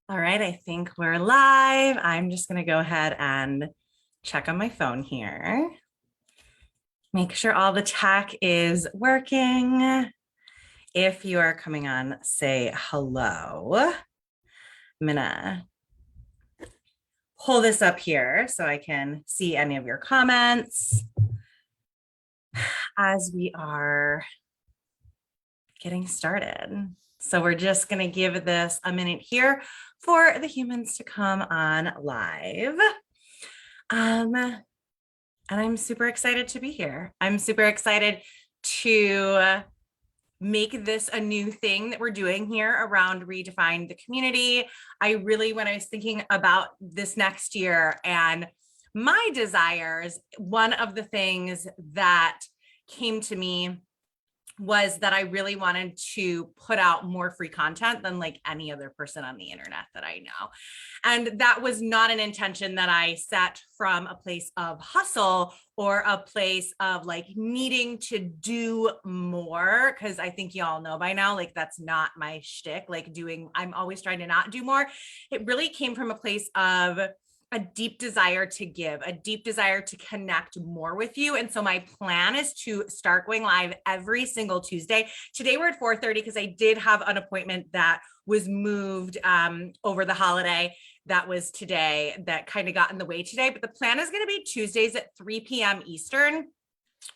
All right, I think we're live. I'm just going to go ahead and check on my phone here. Make sure all the tech is working. If you are coming on, say hello. I'm going to pull this up here so I can see any of your comments as we are getting started. So we're just going to give this a minute here for the humans to come on live. And I'm super excited to be here. I'm super excited to make this a new thing that we're doing here around Redefine the Community. When I was thinking about this next year and my desires, one of the things that came to me was that I really wanted to put out more free content than like any other person on the internet that I know. And that was not an intention that I set from a place of hustle or a place of like needing to do more. Cause I think y'all know by now, like that's not my shtick, I'm always trying to not do more. It really came from a place of a deep desire to give, a deep desire to connect more with you. And so my plan is to start going live every single Tuesday. Today we're at 4:30 because I did have an appointment that was moved over the holiday. That was today, that kind of got in the way today. But the plan is going to be Tuesdays at 3 p.m. Eastern.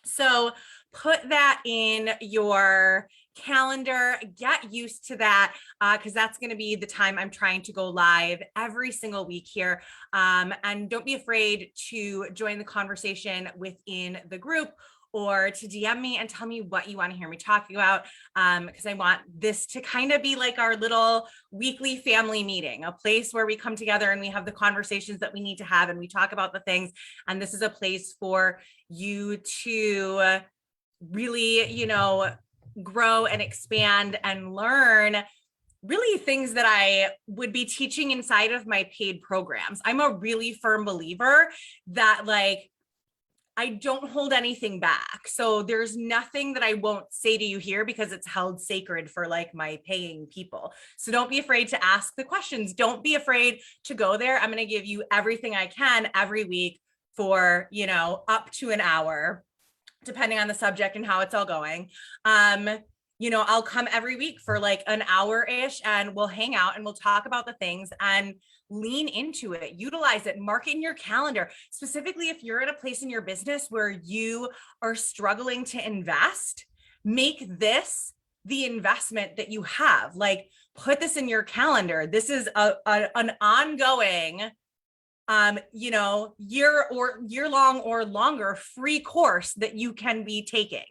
So put that in your calendar, get used to that, because that's going to be the time I'm trying to go live every single week here. And don't be afraid to join the conversation within the group or to DM me and tell me what you want to hear me talking about, because I want this to kind of be like our little weekly family meeting, a place where we come together and we have the conversations that we need to have and we talk about the things. And this is a place for you to really, grow and expand and learn really things that I would be teaching inside of my paid programs. I'm a really firm believer that I don't hold anything back. So there's nothing that I won't say to you here because it's held sacred for my paying people. So don't be afraid to ask the questions. Don't be afraid to go there. I'm going to give you everything I can every week for, up to an hour, depending on the subject and how it's all going. I'll come every week for an hour-ish and we'll hang out and we'll talk about the things and lean into it, utilize it, mark it in your calendar. Specifically, if you're at a place in your business where you are struggling to invest, make this the investment that you have. Put this in your calendar. This is an ongoing year long or longer free course that you can be taking.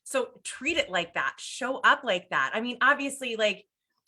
So treat it like that, show up like that. I mean, obviously,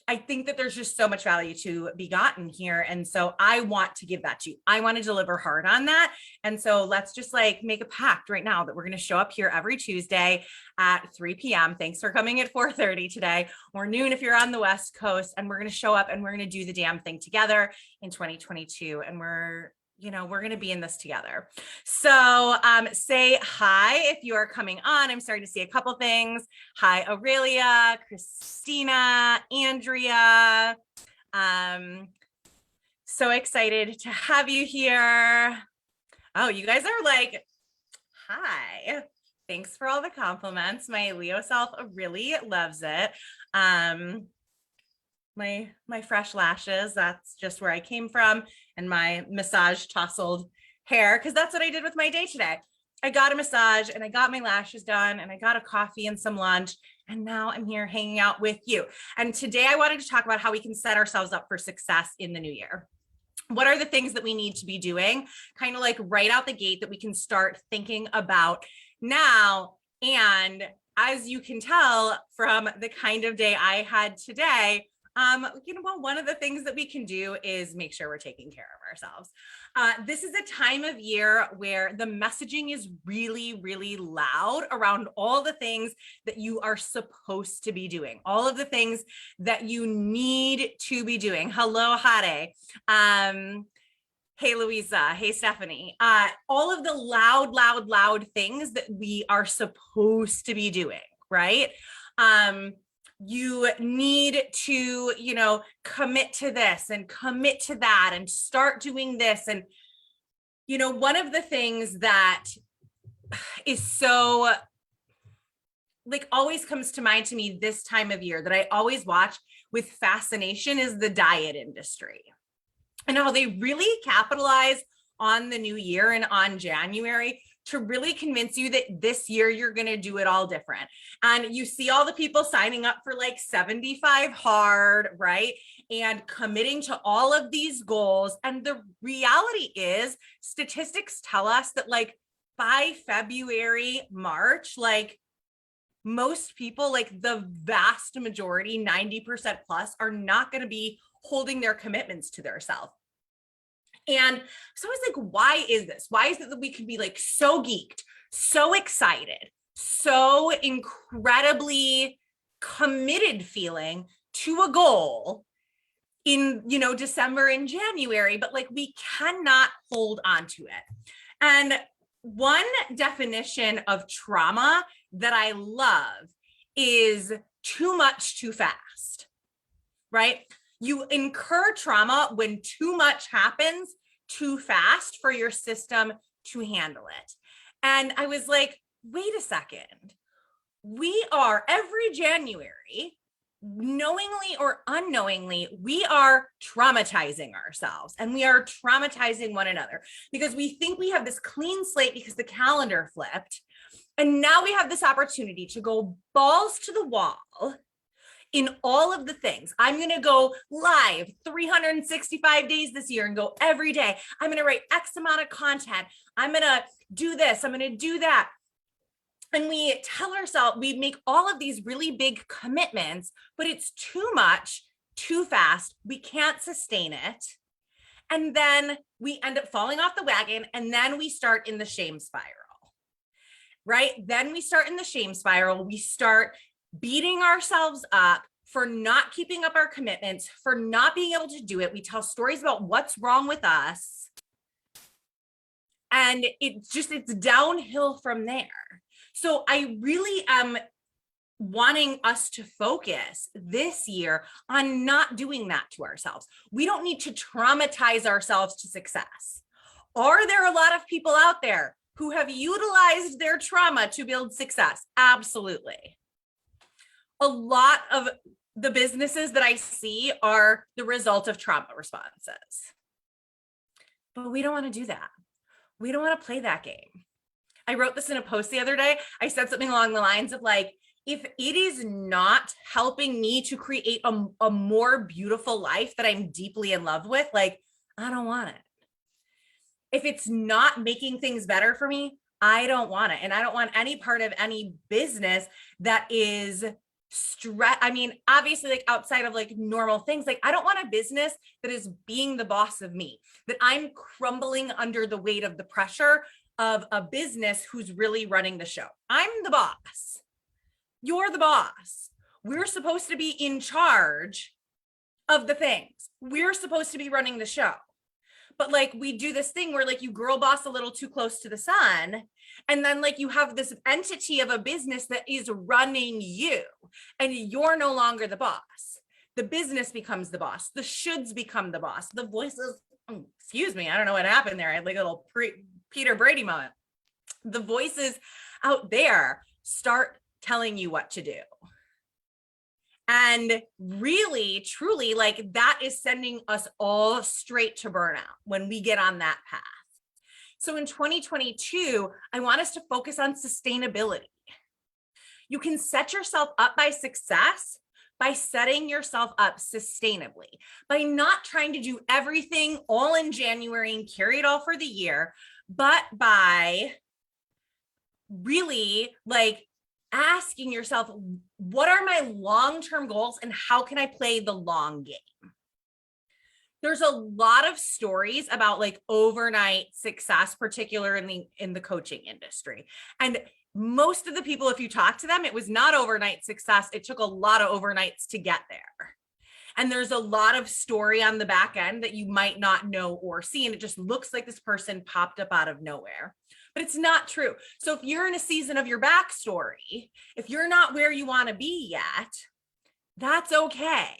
I think that there's just so much value to be gotten here. And so I want to give that to you. I want to deliver hard on that. And so let's just make a pact right now that we're going to show up here every Tuesday at 3 p.m. Thanks for coming at 4:30 today, or noon if you're on the West Coast. And we're going to show up and we're going to do the damn thing together in 2022. And we're going to be in this together. So say hi if you are coming on. I'm starting to see a couple things. Hi, Aurelia, Christina, Andrea. So excited to have you here. Oh, you guys are hi. Thanks for all the compliments. My Leo self really loves it. My fresh lashes, that's just where I came from, and my massage tousled hair, because that's what I did with my day today. I got a massage and I got my lashes done and I got a coffee and some lunch, and now I'm here hanging out with you. And today I wanted to talk about how we can set ourselves up for success in the new year. What are the things that we need to be doing kind of right out the gate that we can start thinking about now? And as you can tell from the kind of day I had today, one of the things that we can do is make sure we're taking care of ourselves. This is a time of year where the messaging is really, really loud around all the things that you are supposed to be doing, all of the things that you need to be doing. Hello, Hade. Hey, Louisa. Hey, Stephanie. All of the loud things that we are supposed to be doing, right? you need to, commit to this and commit to that and start doing this. And, one of the things that is so like always comes to mind to me this time of year that I always watch with fascination is the diet industry and how they really capitalize on the new year and on January to really convince you that this year you're going to do it all different. And you see all the people signing up for like 75 hard, right? And committing to all of these goals. And the reality is statistics tell us that like by February, March, like most people, like the vast majority, 90% plus, are not going to be holding their commitments to themselves. And so I was like, why is this? Why is it that we can be like so geeked, so excited, so incredibly committed feeling to a goal in, December and January, but like we cannot hold on to it. And one definition of trauma that I love is too much too fast, right? You incur trauma when too much happens too fast for your system to handle it. And I was like, wait a second. We are every January, knowingly or unknowingly, we are traumatizing ourselves and we are traumatizing one another because we think we have this clean slate because the calendar flipped. And now we have this opportunity to go balls to the wall in all of the things. I'm going to go live 365 days this year and go every day. I'm going to write X amount of content. I'm going to do this. I'm going to do that. And we tell ourselves, we make all of these really big commitments, but it's too much, too fast. We can't sustain it. And then we end up falling off the wagon. And then we start in the shame spiral, right? Then we start in the shame spiral. We start beating ourselves up for not keeping up our commitments, for not being able to do it. We tell stories about what's wrong with us. And it's downhill from there. So I really am wanting us to focus this year on not doing that to ourselves. We don't need to traumatize ourselves to success. Are there a lot of people out there who have utilized their trauma to build success? Absolutely. A lot of the businesses that I see are the result of trauma responses. But we don't want to do that. We don't want to play that game. I wrote this in a post the other day. I said something along the lines of like, if it is not helping me to create a more beautiful life that I'm deeply in love with, like, I don't want it. If it's not making things better for me, I don't want it. And I don't want any part of any business that is stress. I mean, obviously, like outside of like normal things, like I don't want a business that is being the boss of me, that I'm crumbling under the weight of the pressure of a business who's really running the show. I'm the boss. You're the boss. We're supposed to be in charge of the things. We're supposed to be running the show. But like we do this thing where like you girl boss a little too close to the sun. And then like you have this entity of a business that is running you and you're no longer the boss. The business becomes the boss. The shoulds become the boss. The voices, excuse me, I don't know what happened there. I had like a little Peter Brady moment. The voices out there start telling you what to do. And really, truly, like that is sending us all straight to burnout when we get on that path. So in 2022, I want us to focus on sustainability. You can set yourself up by success by setting yourself up sustainably, by not trying to do everything all in January and carry it all for the year, but by really like asking yourself, what are my long-term goals and how can I play the long game? There's a lot of stories about like overnight success, particularly in the coaching industry. And most of the people, if you talk to them, it was not overnight success. It took a lot of overnights to get there. And there's a lot of story on the back end that you might not know or see. And it just looks like this person popped up out of nowhere. But it's not true. So if you're in a season of your backstory, if you're not where you want to be yet, That's okay.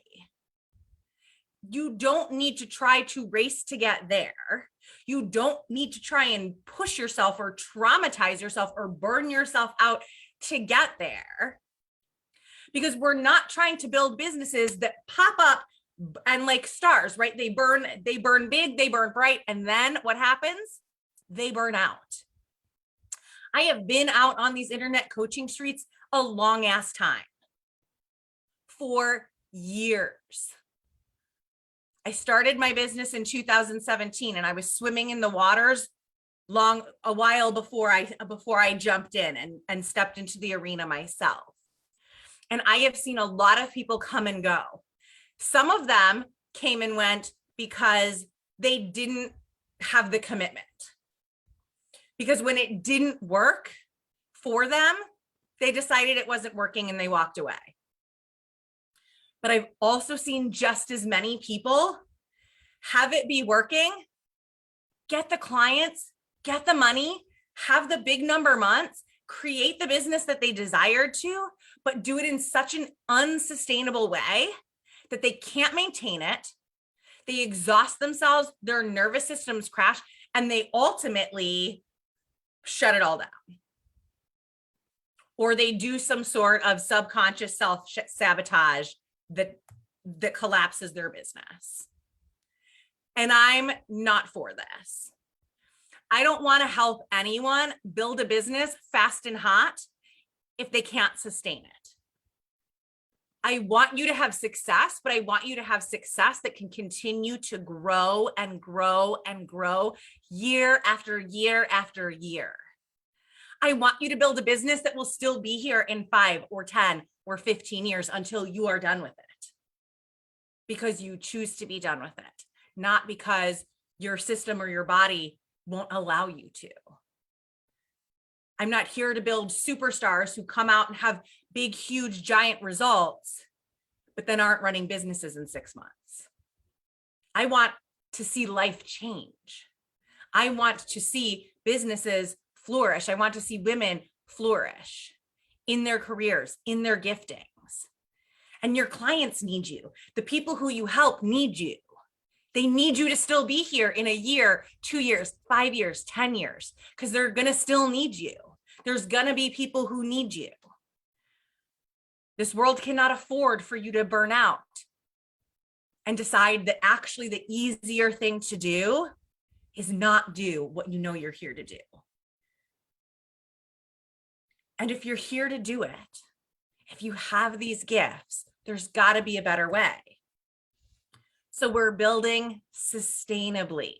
You don't need to try to race to get there. You don't need to try and push yourself or traumatize yourself or burn yourself out to get there. Because we're not trying to build businesses that pop up and like stars, right? They burn big, they burn bright. And then what happens? They burn out. I have been out on these internet coaching streets a long ass time, for years. I started my business in 2017 and I was swimming in the waters a while before I jumped in and stepped into the arena myself. And I have seen a lot of people come and go. Some of them came and went because they didn't have the commitment. Because when it didn't work for them, they decided it wasn't working and they walked away. But I've also seen just as many people have it be working, get the clients, get the money, have the big number months, create the business that they desired to, but do it in such an unsustainable way that they can't maintain it. They exhaust themselves, their nervous systems crash, and they ultimately shut it all down. Or they do some sort of subconscious self-sabotage that collapses their business. And I'm not for this. I don't want to help anyone build a business fast and hot if they can't sustain it. I want you to have success, but I want you to have success that can continue to grow and grow and grow year after year after year. I want you to build a business that will still be here in 5 or 10 or 15 years until you are done with it. Because you choose to be done with it, not because your system or your body won't allow you to. I'm not here to build superstars who come out and have big, huge, giant results, but then aren't running businesses in 6 months. I want to see life change. I want to see businesses flourish. I want to see women flourish in their careers, in their giftings. And your clients need you. The people who you help need you. They need you to still be here in a year, 2 years, 5 years, 10 years, because they're going to still need you. There's going to be people who need you. This world cannot afford for you to burn out and decide that actually the easier thing to do is not do what you know you're here to do. And if you're here to do it, if you have these gifts, there's got to be a better way. So we're building sustainably.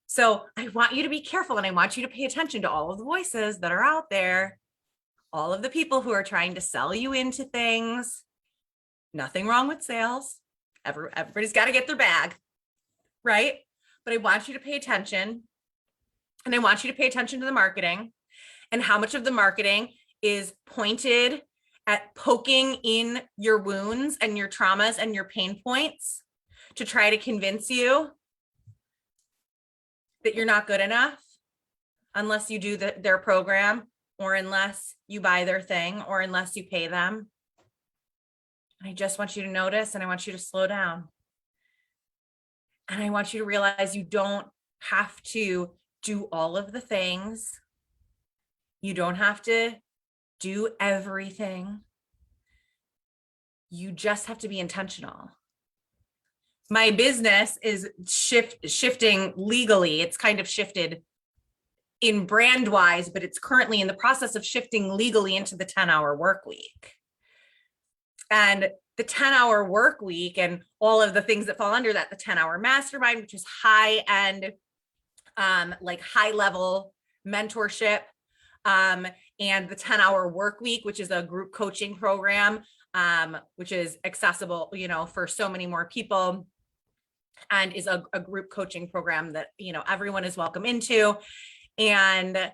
So I want you to be careful and I want you to pay attention to all of the voices that are out there, all of the people who are trying to sell you into things. Nothing wrong with sales. Everybody's got to get their bag, right? But I want you to pay attention, and I want you to pay attention to the marketing and how much of the marketing is pointed at poking in your wounds and your traumas and your pain points to try to convince you that you're not good enough unless you do their program, or unless you buy their thing, or unless you pay them. I just want you to notice, and I want you to slow down. And I want you to realize you don't have to do all of the things. You don't have to do everything. You just have to be intentional. My business is shifting legally. It's kind of shifted in brand wise, but it's currently in the process of shifting legally into the 10-hour work week. And the 10-hour work week and all of the things that fall under that, the 10-hour mastermind, which is high end, like high level mentorship, and the 10-hour work week, which is a group coaching program, which is accessible, for so many more people, and is a group coaching program that, everyone is welcome into. And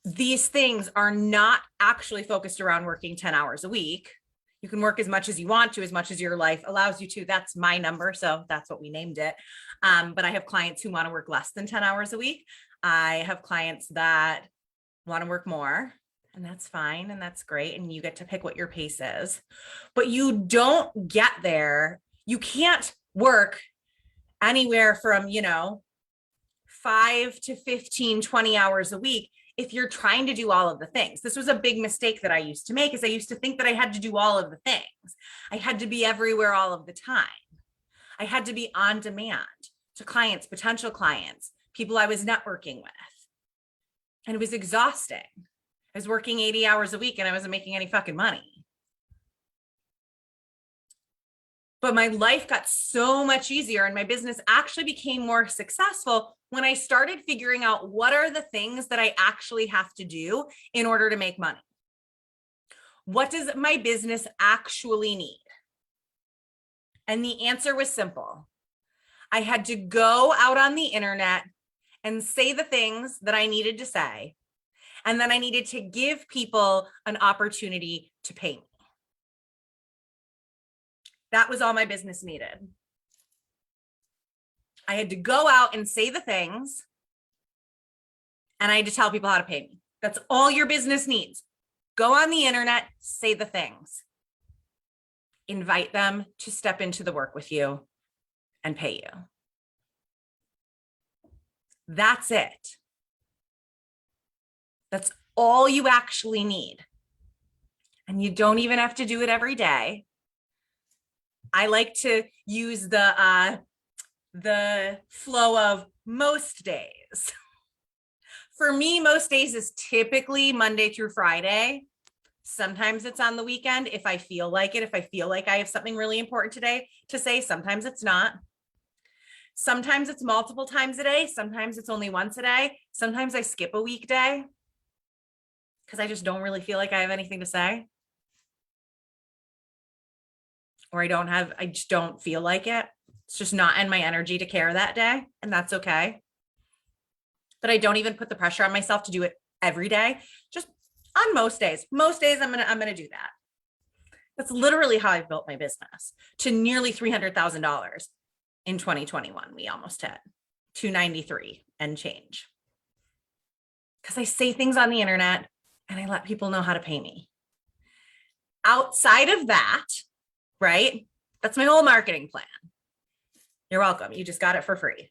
these things are not actually focused around working 10 hours a week. You can work as much as you want to, as much as your life allows you to. That's my number, so that's what we named it. But I have clients who want to work less than 10 hours a week. I have clients that want to work more. And that's fine. And that's great. And you get to pick what your pace is. But you don't get there. You can't work anywhere from, 5 to 15, 20 hours a week if you're trying to do all of the things. This was a big mistake that I used to make, is I used to think that I had to do all of the things. I had to be everywhere all of the time. I had to be on demand to clients, potential clients, people I was networking with. And it was exhausting. I was working 80 hours a week and I wasn't making any fucking money. But my life got so much easier and my business actually became more successful when I started figuring out what are the things that I actually have to do in order to make money. What does my business actually need? And the answer was simple. I had to go out on the internet and say the things that I needed to say. And then I needed to give people an opportunity to pay me. That was all my business needed. I had to go out and say the things, and I had to tell people how to pay me. That's all your business needs. Go on the internet, say the things. Invite them to step into the work with you and pay you. That's it. That's all you actually need. And you don't even have to do it every day. I like to use the flow of most days. For me, most days is typically Monday through Friday. Sometimes it's on the weekend if I feel like it, if I feel like I have something really important today to say. Sometimes it's not. Sometimes it's multiple times a day. Sometimes it's only once a day. Sometimes I skip a weekday because I just don't really feel like I have anything to say. Or I just don't feel like it. It's just not in my energy to care that day. And that's okay. But I don't even put the pressure on myself to do it every day. Just on most days. Most days I'm gonna do that. That's literally how I've built my business to nearly $300,000 in 2021. We almost hit 293 and change. Because I say things on the internet and I let people know how to pay me. Outside of that, right? That's my whole marketing plan. You're welcome. You just got it for free.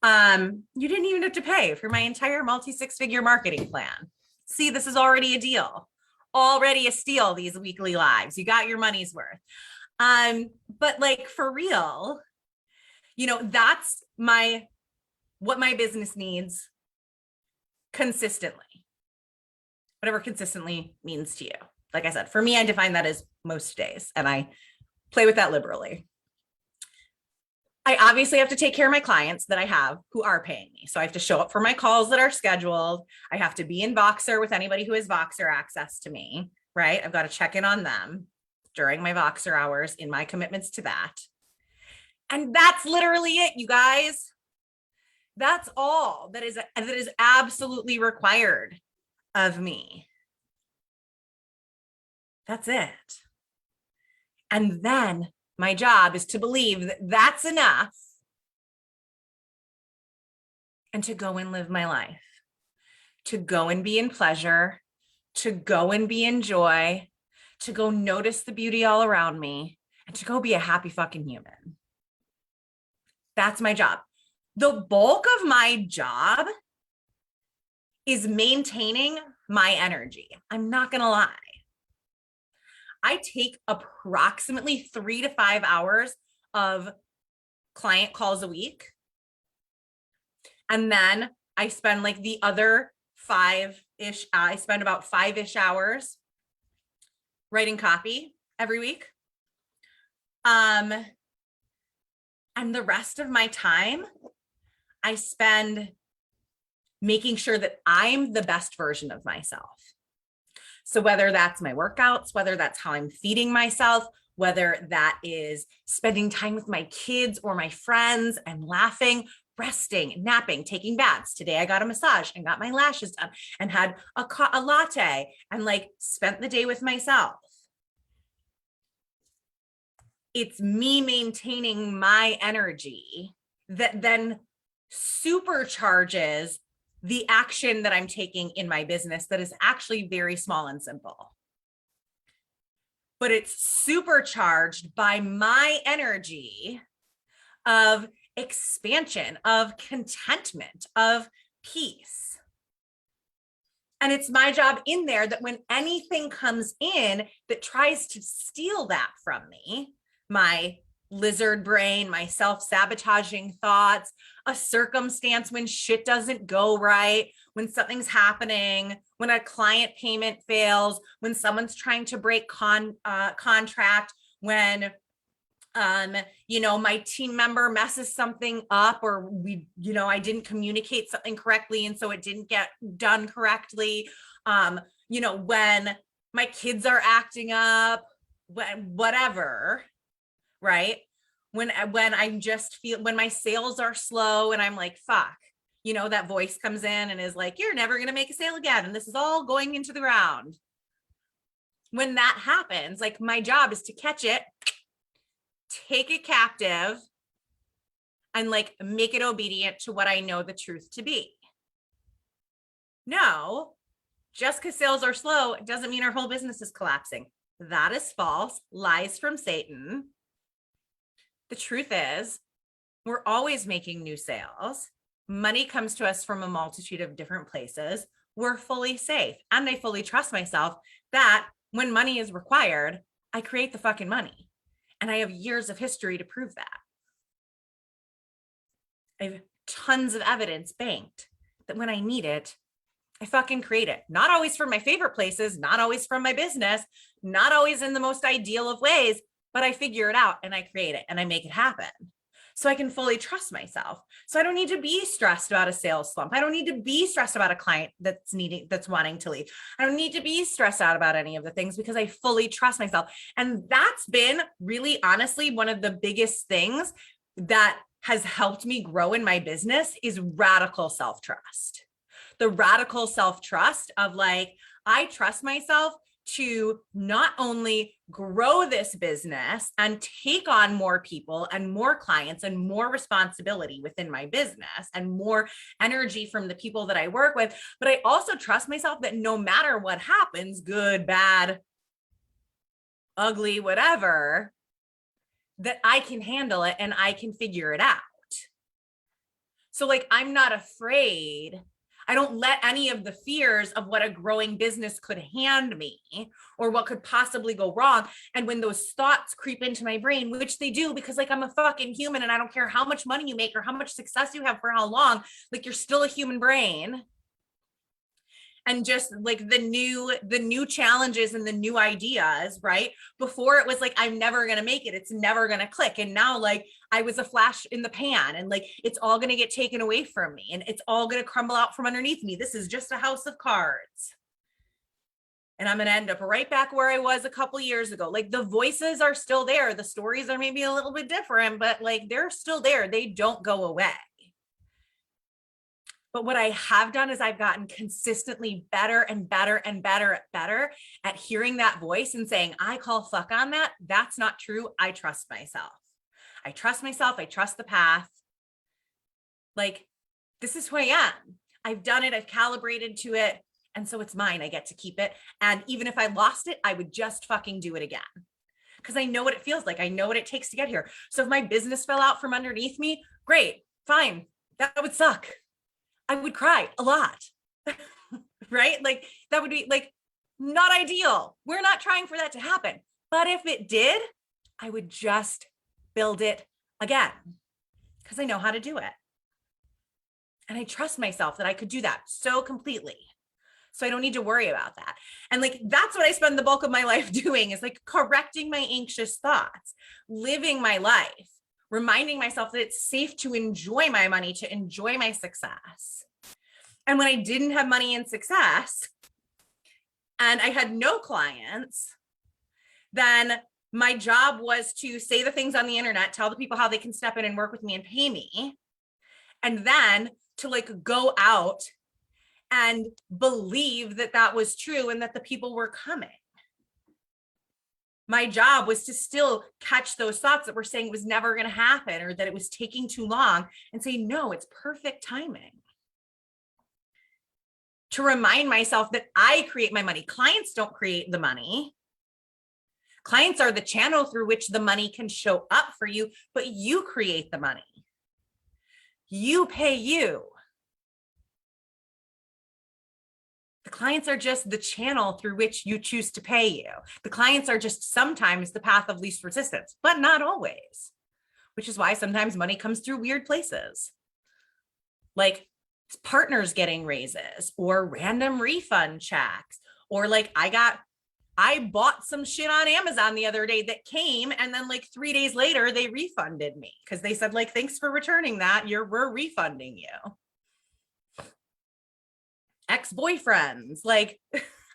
You didn't even have to pay for my entire multi-six-figure marketing plan. See, this is already a deal, already a steal, these weekly lives. You got your money's worth. But like for real, that's what my business needs consistently, whatever consistently means to you. Like I said, for me, I define that as most days, and I play with that liberally. I obviously have to take care of my clients that I have who are paying me. So I have to show up for my calls that are scheduled. I have to be in Voxer with anybody who has Voxer access to me, right? I've got to check in on them during my Voxer hours in my commitments to that. And that's literally it, you guys. That's all that is absolutely required of me. That's it. And then my job is to believe that that's enough and to go and live my life, to go and be in pleasure, to go and be in joy, to go notice the beauty all around me, and to go be a happy fucking human. That's my job. The bulk of my job is maintaining my energy. I'm not going to lie. I take approximately 3 to 5 hours of client calls a week. And then I spend like the other 5-ish, I spend about 5-ish hours writing copy every week. And the rest of my time, I spend making sure that I'm the best version of myself. So whether that's my workouts, whether that's how I'm feeding myself, whether that is spending time with my kids or my friends and laughing, resting, napping, taking baths. Today I got a massage and got my lashes done and had a latte and like spent the day with myself. It's me maintaining my energy that then supercharges the action that I'm taking in my business that is actually very small and simple. But it's supercharged by my energy of expansion, of contentment, of peace. And it's my job in there that when anything comes in that tries to steal that from me, my lizard brain, my self-sabotaging thoughts, a circumstance when shit doesn't go right, when something's happening, when a client payment fails, when someone's trying to break contract, when my team member messes something up, or I didn't communicate something correctly and so it didn't get done correctly. When my kids are acting up, whatever, right? When my sales are slow and I'm like, fuck, that voice comes in and is like, you're never going to make a sale again. And this is all going into the ground. When that happens, like, my job is to catch it, take it captive, and like make it obedient to what I know the truth to be. No, just because sales are slow doesn't mean our whole business is collapsing. That is false, lies from Satan. The truth is, we're always making new sales. Money comes to us from a multitude of different places. We're fully safe. And I fully trust myself that when money is required, I create the fucking money. And I have years of history to prove that. I have tons of evidence banked that when I need it, I fucking create it. Not always from my favorite places, not always from my business, not always in the most ideal of ways, but I figure it out and I create it and I make it happen. So I can fully trust myself. So I don't need to be stressed about a sales slump. I don't need to be stressed about a client that's wanting to leave. I don't need to be stressed out about any of the things because I fully trust myself. And that's been really, honestly, one of the biggest things that has helped me grow in my business is radical self-trust. The radical self-trust of like, I trust myself to not only grow this business and take on more people and more clients and more responsibility within my business and more energy from the people that I work with, but I also trust myself that no matter what happens, good, bad, ugly, whatever, that I can handle it and I can figure it out. So like, I'm not afraid. I don't let any of the fears of what a growing business could hand me or what could possibly go wrong. And when those thoughts creep into my brain, which they do, because like, I'm a fucking human and I don't care how much money you make or how much success you have for how long, like, you're still a human brain. And just like the new challenges and the new ideas, right? Before it was like, I'm never going to make it. It's never going to click. And now like, I was a flash in the pan and like, it's all going to get taken away from me and it's all going to crumble out from underneath me. This is just a house of cards. And I'm going to end up right back where I was a couple years ago. Like, the voices are still there. The stories are maybe a little bit different, but like, they're still there. They don't go away. But what I have done is I've gotten consistently better and better and better at hearing that voice and saying, I call fuck on that. That's not true. I trust myself. I trust myself. I trust the path. Like, this is who I am. I've done it. I've calibrated to it. And so it's mine. I get to keep it. And even if I lost it, I would just fucking do it again. Because I know what it feels like. I know what it takes to get here. So if my business fell out from underneath me, great, fine. That would suck. I would cry a lot, right? Like, that would be like not ideal. We're not trying for that to happen. But if it did, I would just build it again because I know how to do it. And I trust myself that I could do that so completely. So I don't need to worry about that. And like, that's what I spend the bulk of my life doing, is like correcting my anxious thoughts, living my life, reminding myself that it's safe to enjoy my money, to enjoy my success. And when I didn't have money and success and I had no clients, then my job was to say the things on the internet, tell the people how they can step in and work with me and pay me. And then to like go out and believe that that was true and that the people were coming. My job was to still catch those thoughts that were saying it was never going to happen or that it was taking too long and say, no, it's perfect timing. to remind myself that I create my money. Clients don't create the money. Clients are the channel through which the money can show up for you, but you create the money. You pay you. The clients are just the channel through which you choose to pay you. The clients are just sometimes the path of least resistance, but not always, which is why sometimes money comes through weird places. Like partners getting raises or random refund checks, or like I bought some shit on Amazon the other day that came, and then like 3 days later they refunded me because they said like, thanks for returning that. We're refunding you. Ex-boyfriends, like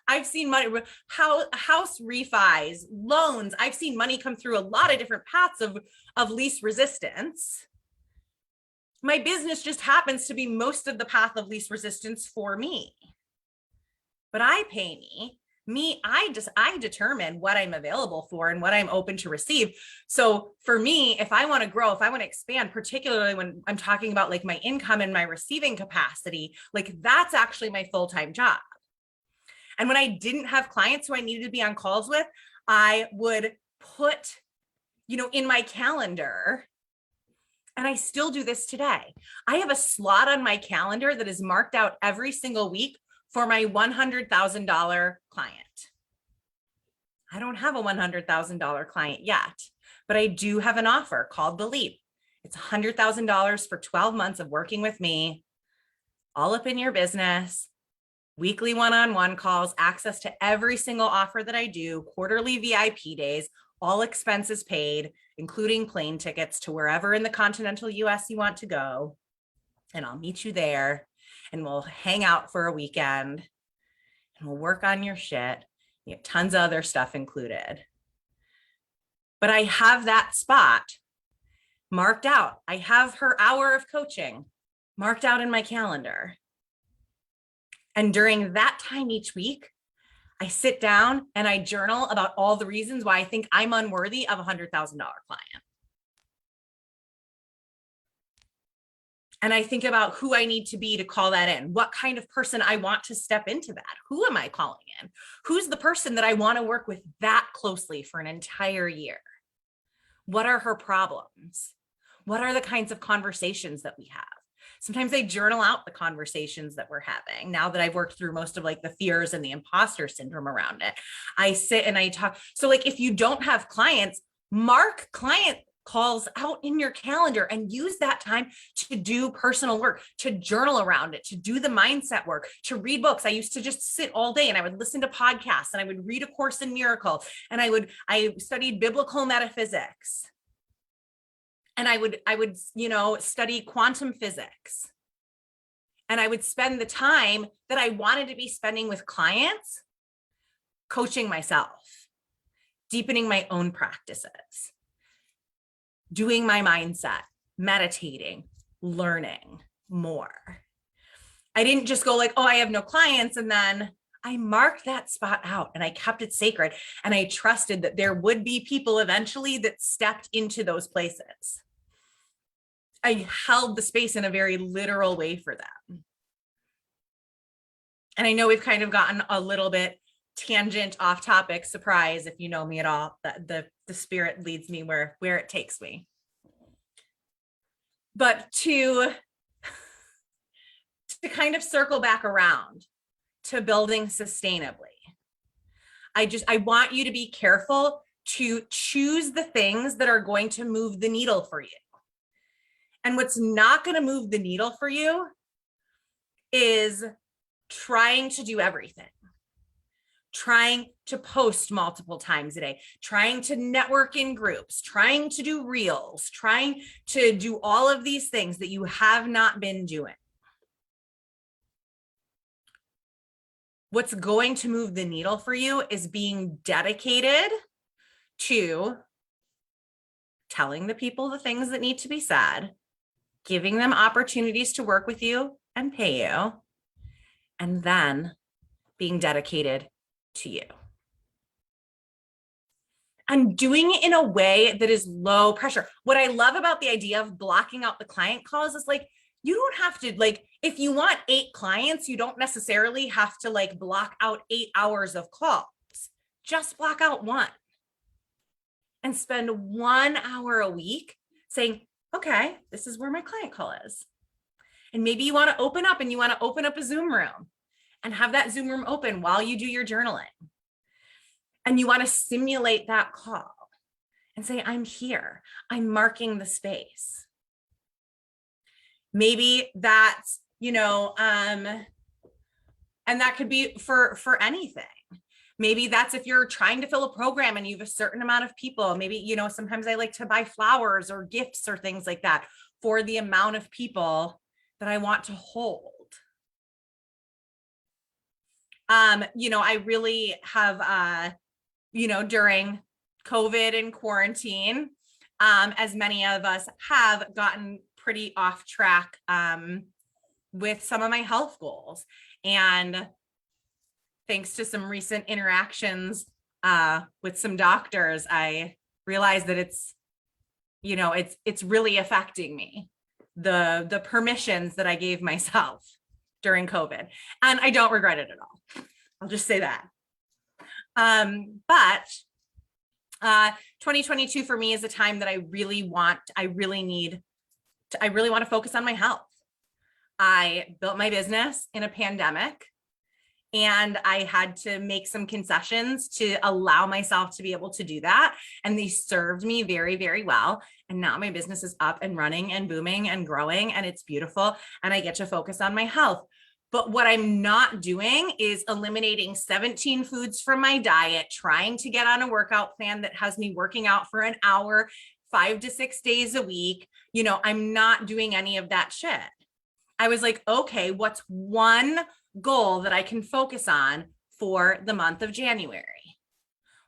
I've seen money, house refis, loans. I've seen money come through a lot of different paths of least resistance. My business just happens to be most of the path of least resistance for me. But I pay I determine what I'm available for and what I'm open to receive. So for me, if I want to grow, if I want to expand, particularly when I'm talking about like my income and my receiving capacity, like that's actually my full-time job. And when I didn't have clients who I needed to be on calls with, I would put, in my calendar, and I still do this today. I have a slot on my calendar that is marked out every single week for my $100,000 client. I don't have a $100,000 client yet, but I do have an offer called The Leap. It's $100,000 for 12 months of working with me, all up in your business, weekly one-on-one calls, access to every single offer that I do, quarterly VIP days, all expenses paid, including plane tickets to wherever in the continental US you want to go. And I'll meet you there. And we'll hang out for a weekend and we'll work on your shit. You have tons of other stuff included. But I have that spot marked out. I have her hour of coaching marked out in my calendar. And during that time each week, I sit down and I journal about all the reasons why I think I'm unworthy of a $100,000 client. And I think about who I need to be to call that in, what kind of person I want to step into that. Who am I calling in? Who's the person that I want to work with that closely for an entire year? What are her problems? What are the kinds of conversations that we have? Sometimes I journal out the conversations that we're having. Now that I've worked through most of like the fears and the imposter syndrome around it, I sit and I talk. So like if you don't have clients, mark client calls out in your calendar and use that time to do personal work, to journal around it, to do the mindset work, to read books. I used to just sit all day and I would listen to podcasts and I would read A Course in Miracles and I studied biblical metaphysics. And I would study quantum physics. And I would spend the time that I wanted to be spending with clients coaching myself, deepening my own practices, doing my mindset, meditating, learning more. I didn't just go like, oh, I have no clients. And then I marked that spot out and I kept it sacred. And I trusted that there would be people eventually that stepped into those places. I held the space in a very literal way for them. And I know we've kind of gotten a little bit tangent off topic. Surprise, if you know me at all, that the spirit leads me where it takes me. But to kind of circle back around to building sustainably, I want you to be careful to choose the things that are going to move the needle for you. And what's not going to move the needle for you is trying to do everything, trying to post multiple times a day, trying to network in groups, trying to do reels, trying to do all of these things that you have not been doing. What's going to move the needle for you is being dedicated to telling the people the things that need to be said, giving them opportunities to work with you and pay you, and then being dedicated to you. And doing it in a way that is low pressure. What I love about the idea of blocking out the client calls is like, you don't have to, like, if you want 8 clients, you don't necessarily have to like block out 8 hours of calls. Just block out 1 and spend 1 hour a week saying, okay, this is where my client call is. And maybe you want to open up and you want to open up a Zoom room and have that Zoom room open while you do your journaling. And you want to simulate that call and say, I'm here, I'm marking the space. Maybe that's, and that could be for anything. Maybe that's if you're trying to fill a program and you have a certain amount of people. Maybe, sometimes I like to buy flowers or gifts or things like that for the amount of people that I want to hold. I really have, during COVID and quarantine, as many of us have gotten pretty off track with some of my health goals. And thanks to some recent interactions with some doctors, I realized that it's really affecting me, the permissions that I gave myself during COVID. And I don't regret it at all. I'll just say that. But 2022 for me is a time that I really want to focus on my health. I built my business in a pandemic, and I had to make some concessions to allow myself to be able to do that. And they served me very, very well. And now my business is up and running and booming and growing, and it's beautiful. And I get to focus on my health. But what I'm not doing is eliminating 17 foods from my diet, trying to get on a workout plan that has me working out for an hour, 5 to 6 days a week. I'm not doing any of that shit. I was like, okay, what's one goal that I can focus on for the month of January?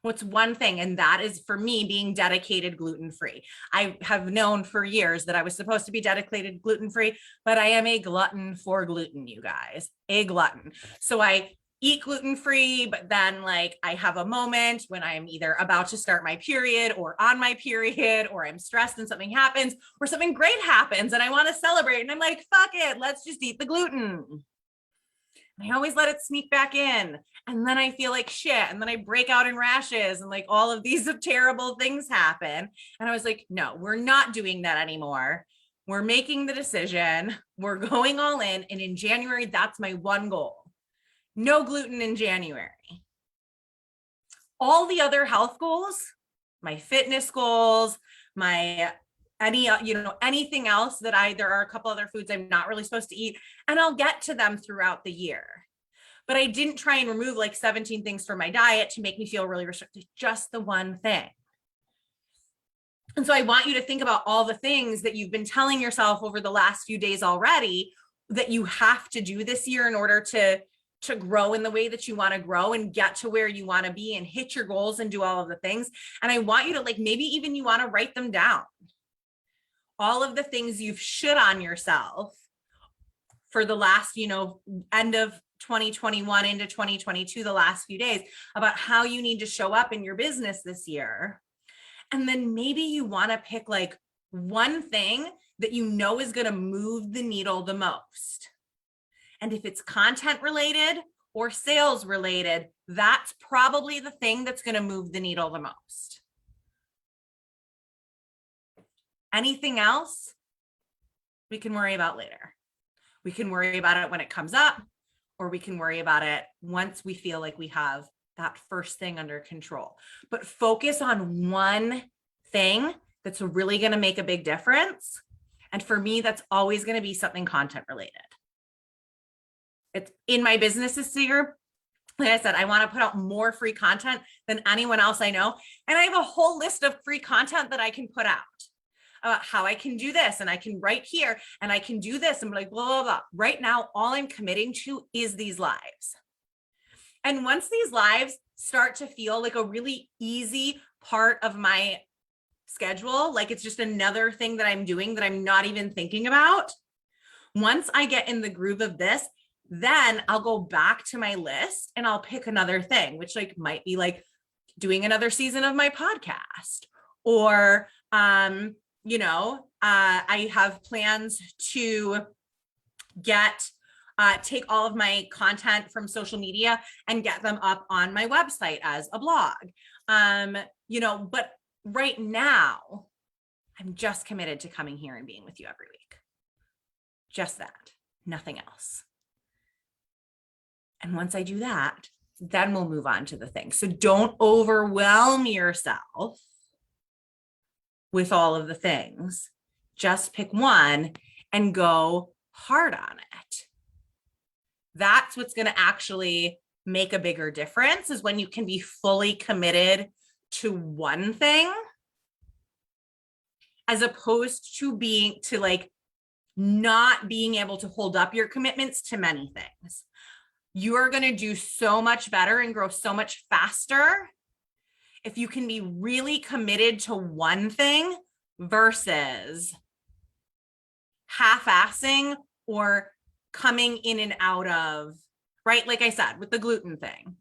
What's one thing? And that is, for me, being dedicated gluten-free. I have known for years that I was supposed to be dedicated gluten-free, but I am a glutton for gluten, you guys, a glutton. So I eat gluten-free, but then I have a moment when I'm either about to start my period or on my period, or I'm stressed and something happens, or something great happens and I want to celebrate. And I'm like, fuck it, let's just eat the gluten. I always let it sneak back in. And then I feel like shit. And then I break out in rashes and all of these terrible things happen. And I was like, no, we're not doing that anymore. We're making the decision. We're going all in. And in January, that's my one goal. No gluten in January. All the other health goals, my fitness goals, anything else that there are a couple other foods I'm not really supposed to eat, and I'll get to them throughout the year. But I didn't try and remove 17 things from my diet to make me feel really restricted, just the one thing. And so I want you to think about all the things that you've been telling yourself over the last few days already that you have to do this year in order to grow in the way that you want to grow and get to where you want to be and hit your goals and do all of the things. And I want you to maybe even you want to write them down. All of the things you've shit on yourself for the last, end of 2021 into 2022, the last few days, about how you need to show up in your business this year. And then maybe you want to pick one thing that is going to move the needle the most. And if it's content related or sales related, that's probably the thing that's going to move the needle the most. Anything else, we can worry about later. We can worry about it when it comes up, or we can worry about it once we feel like we have that first thing under control. But focus on one thing that's really going to make a big difference. And for me, that's always going to be something content related. It's in my business this year. Like I said, I want to put out more free content than anyone else I know. And I have a whole list of free content that I can put out about how I can do this, and I can write here, and I can do this, and blah, blah, blah. Right now, all I'm committing to is these lives. And once these lives start to feel like a really easy part of my schedule, it's just another thing that I'm doing that I'm not even thinking about. Once I get in the groove of this, then I'll go back to my list and I'll pick another thing, which might be doing another season of my podcast, or, I have plans to take all of my content from social media and get them up on my website as a blog. But right now I'm just committed to coming here and being with you every week. Just that, nothing else. And once I do that, then we'll move on to the thing. So don't overwhelm yourself with all of the things. Just pick one and go hard on it. That's what's going to actually make a bigger difference, is when you can be fully committed to one thing, as opposed to not being able to hold up your commitments to many things. You are going to do so much better and grow so much faster if you can be really committed to one thing versus half-assing or coming in and out of, right? Like I said, with the gluten thing.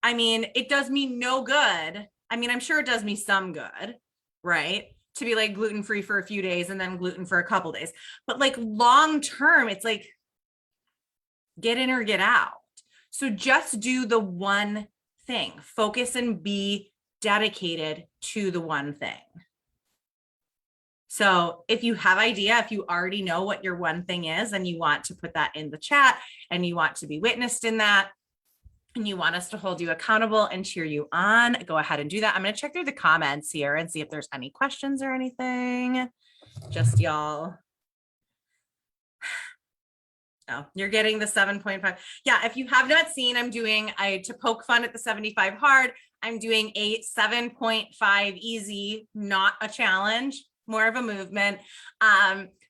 I mean, it does me no good. I mean, I'm sure it does me some good, right? To be like gluten-free for a few days and then gluten for a couple days. But like long term, it's like get in or get out. So just do the one thing. Focus and be dedicated to the one thing. So if you have idea, if you already know what your one thing is and you want to put that in the chat and you want to be witnessed in that and you want us to hold you accountable and cheer you on, go ahead and do that. I'm going to check through the comments here and see if there's any questions or anything. Just y'all. Oh, you're getting the 7.5. Yeah, if you have not seen, to poke fun at the 75 hard, I'm doing a 7.5 easy, not a challenge, more of a movement,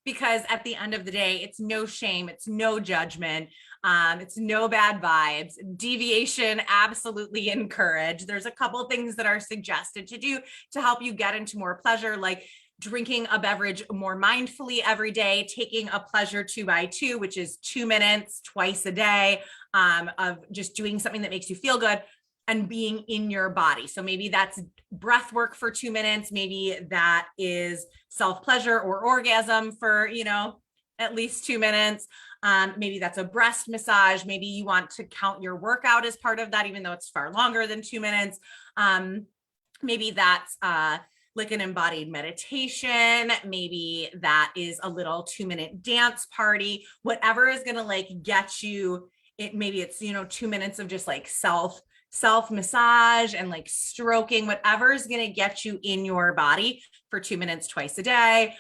because at the end of the day, it's no shame, it's no judgment, it's no bad vibes. Deviation absolutely encouraged. There's a couple of things that are suggested to do to help you get into more pleasure, like drinking a beverage more mindfully every day, taking a pleasure 2x2, which is 2 minutes twice a day, of just doing something that makes you feel good and being in your body. So maybe that's breath work for 2 minutes. Maybe that is self-pleasure or orgasm for, at least 2 minutes. Maybe that's a breast massage. Maybe you want to count your workout as part of that, even though it's far longer than 2 minutes. Maybe that's like an embodied meditation. Maybe that is a little 2-minute dance party, whatever is going to get you it. Maybe it's, 2 minutes of just like self massage and like stroking, whatever is going to get you in your body for 2 minutes twice a day.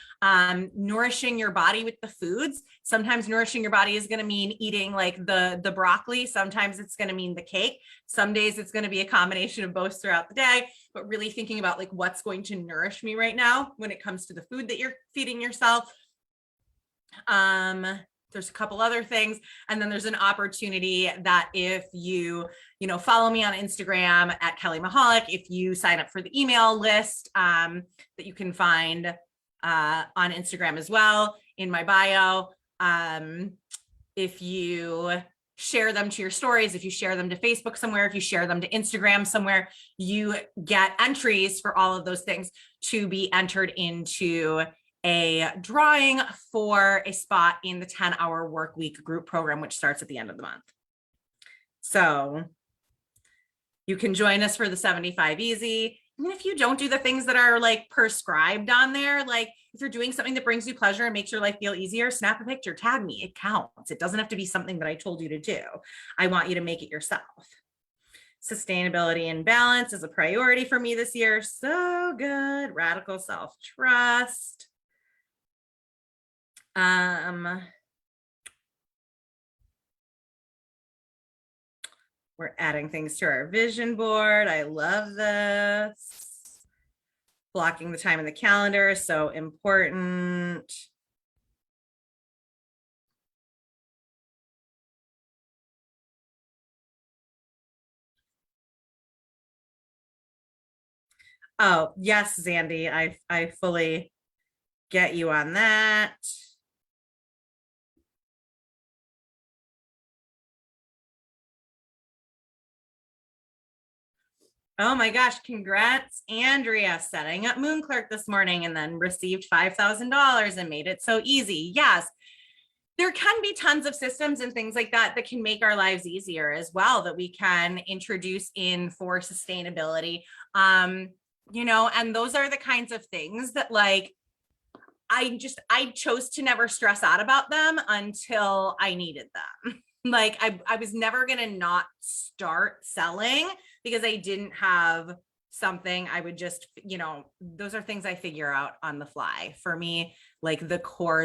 Nourishing your body with the foods. Sometimes nourishing your body is going to mean eating like the broccoli. Sometimes it's going to mean the cake. Some days it's going to be a combination of both throughout the day, but really thinking about like what's going to nourish me right now when it comes to the food that you're feeding yourself. There's a couple other things. And then there's an opportunity that if you, follow me on Instagram at Kelly Mahalik, if you sign up for the email list that you can find on Instagram as well in my bio, if you share them to your stories, if you share them to Facebook somewhere, if you share them to Instagram somewhere, you get entries for all of those things to be entered into a drawing for a spot in the 10-hour work week group program, which starts at the end of the month. So you can join us for the 75 easy. Even if you don't do the things that are like prescribed on there, like if you're doing something that brings you pleasure and makes your life feel easier, snap a picture, tag me, it counts. It doesn't have to be something that I told you to do. I want you to make it yourself. Sustainability and balance is a priority for me this year. So good. Radical self-trust. We're adding things to our vision board. I love this. Blocking the time in the calendar is so important. Oh, yes, Zandy, I fully get you on that. Oh my gosh, congrats, Andrea, setting up Moon Clerk this morning and then received $5,000 and made it so easy. Yes, there can be tons of systems and things like that that can make our lives easier as well, that we can introduce in for sustainability. And those are the kinds of things that like, I chose to never stress out about them until I needed them. Like I was never going to not start selling because I didn't have something. I would just, those are things I figure out on the fly. For me, like the core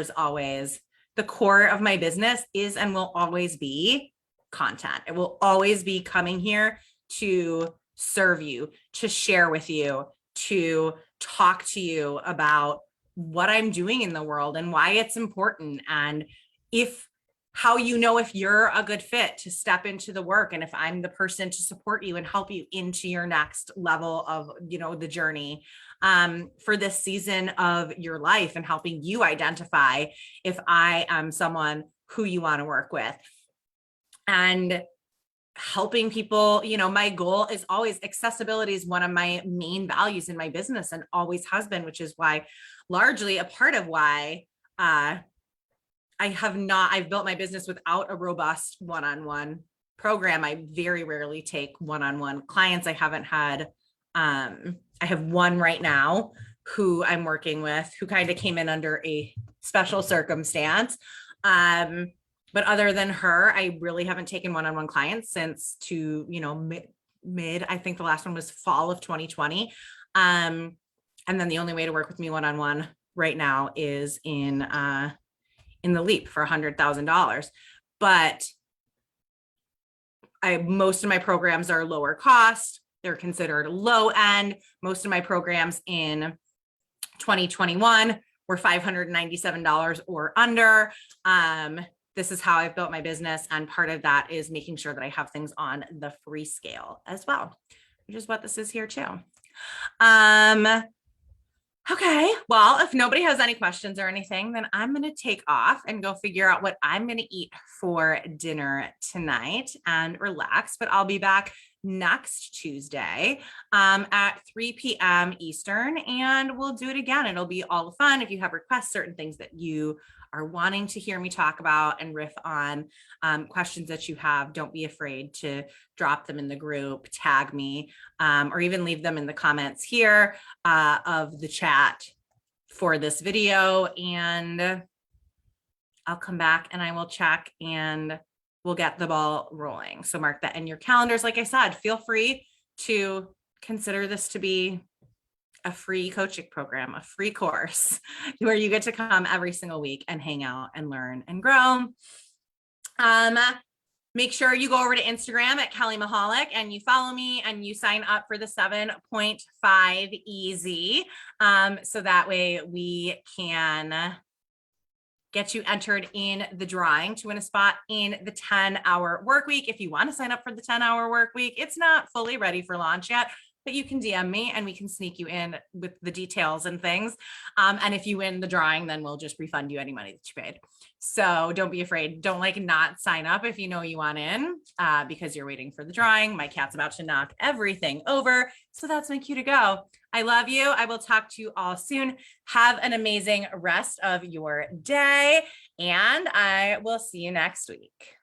of my business is and will always be content. It will always be coming here to serve you, to share with you, to talk to you about what I'm doing in the world and why it's important. And how if you're a good fit to step into the work, and if I'm the person to support you and help you into your next level of, the journey for this season of your life, and helping you identify if I am someone who you want to work with. And helping people, my goal is always, accessibility is one of my main values in my business and always has been, which is why, largely a part of why I've built my business without a robust one-on-one program. I very rarely take one-on-one clients. I haven't had, I have one right now who I'm working with, who kind of came in under a special circumstance. But other than her, I really haven't taken one-on-one clients since mid, I think the last one was fall of 2020. And then the only way to work with me one-on-one right now is in the Leap for $100,000. But most of my programs are lower cost. They're considered low end. Most of my programs in 2021 were $597 or under. This is how I've built my business. And part of that is making sure that I have things on the free scale as well, which is what this is here too. Okay, well, if nobody has any questions or anything, then I'm going to take off and go figure out what I'm going to eat for dinner tonight and relax. But I'll be back next Tuesday at 3 p.m. Eastern, and we'll do it again. It'll be all fun. If you have requests, certain things that you are wanting to hear me talk about and riff on, questions that you have, don't be afraid to drop them in the group, tag me, or even leave them in the comments here of the chat for this video. And I'll come back and I will check and we'll get the ball rolling. So mark that in your calendars. Like I said, feel free to consider this to be a free coaching program, a free course where you get to come every single week and hang out and learn and grow. Make sure you go over to Instagram at Kelly Mahalik and you follow me and you sign up for the 7.5 easy. So that way we can get you entered in the drawing to win a spot in the 10-hour work week. If you want to sign up for the 10-hour work week, it's not fully ready for launch yet, but you can DM me and we can sneak you in with the details and things. And if you win the drawing, then we'll just refund you any money that you paid. So don't be afraid. Don't not sign up if you know you want in because you're waiting for the drawing. My cat's about to knock everything over. So that's my cue to go. I love you. I will talk to you all soon. Have an amazing rest of your day, and I will see you next week.